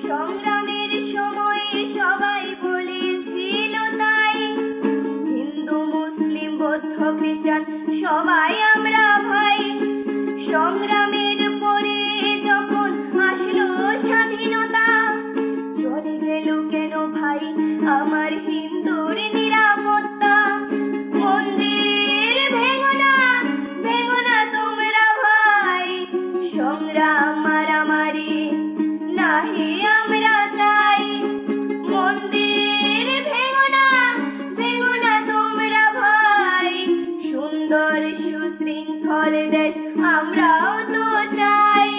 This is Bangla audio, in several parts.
সংগ্রামের সময় সবাই বলেছিল তাই, হিন্দু মুসলিম বৌদ্ধ খ্রিস্টান সবাই আমরা ভাই। সংগ্রামের পরে যখন আসলো স্বাধীনতা, চলে গেল কেন ভাই আমার হিন্দুর নিরাপত্তা? মন্দির ভেঙো না তোমরা ভাই, সংগ্রাম মারামারি নাহি আমরা চাই। মন্দির ভেঙো না তোমরা ভাই, সুন্দর সুশৃঙ্খল দেশ আমরাও তো চাই।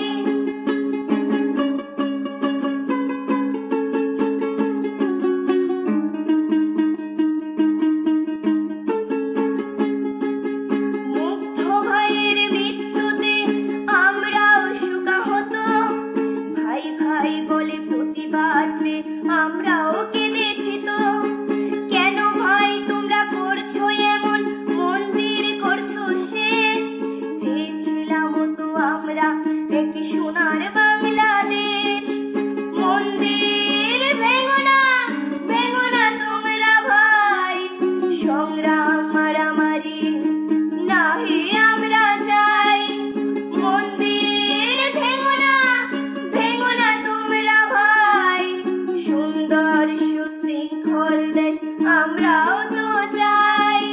মুগ্ধ ভাইয়ের মৃত্যুতে আমরাও শোকাহত, ভাই ভাই বলে প্রতিবাদ যে আমরাও কেঁদেছি তো। কেন ভাই তোমরা করছো এমন, মন্দির করছো শেষ? চেয়েছিলাম তো আমরা একটি সোনার বাংলাদেশ। মন্দির ভেঙো না তোমরা ভাই, সংগ্রাম মারামারি নাহি আমরা চাই। মন্দির ভেঙো না তোমরা ভাই, সুন্দর সুশৃঙ্খল দেশ আমরাও তো চাই।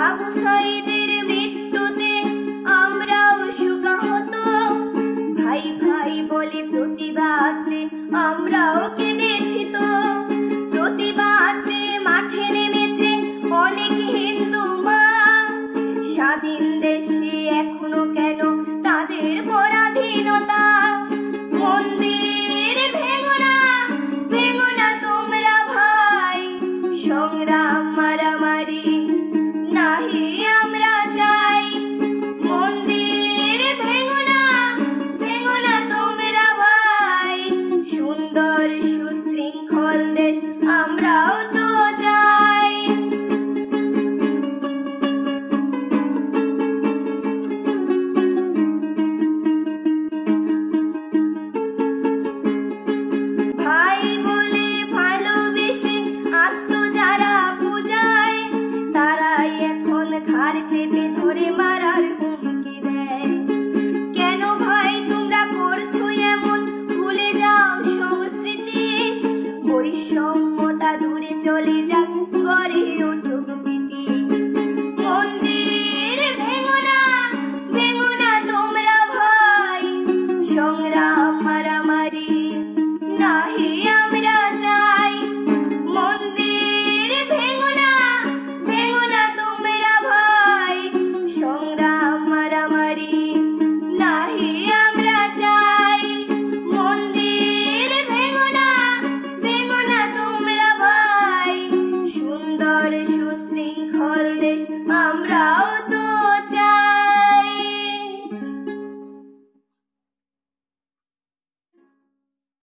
আবু সাঈদের মৃত্যুতে আমরাও শোকাহত, ভাই ভাই বলে প্রতিবাদ যে আমরাও কেঁদেছি তো। প্রতিবাদ যে মাঠে নেমেছে অনেক হিন্দু মা, স্বাধীন দেশে এখনো কেন তাদের পরাধীনতা? মন্দির ভেঙো না তোমরা ভাই, সংগ্রাম মারামারি নাহি আমরা চাই। মন্দির ভেঙো না তোমরা ভাই, সুন্দর সুশৃঙ্খল দেশ আমরাও তো চাই। ভাই বলে ভালোবেসে আসতো যারা পূজায়, তারাই এখন ঘাড় চেপে ধরে মারার হুমকি দেয়। কেন ভাই তোমরা করছো এমন, ভুলে যাও সংস্কৃতি? বৈষম্যতা দূরে চলে যাক, গড়ে উঠুক প্রীতি। মন্দির ভেঙো না তোমরা ভাই, সংগ্রাম মারামারি নাহি আমরা চাই। মন্দির ভেঙো না তোমরা ভাই, সংগ্রাম মারামারি নাহি আমরা চাই। মন্দির ভেঙো না তোমরা ভাই, সুন্দর সুশৃঙ্খল দেশ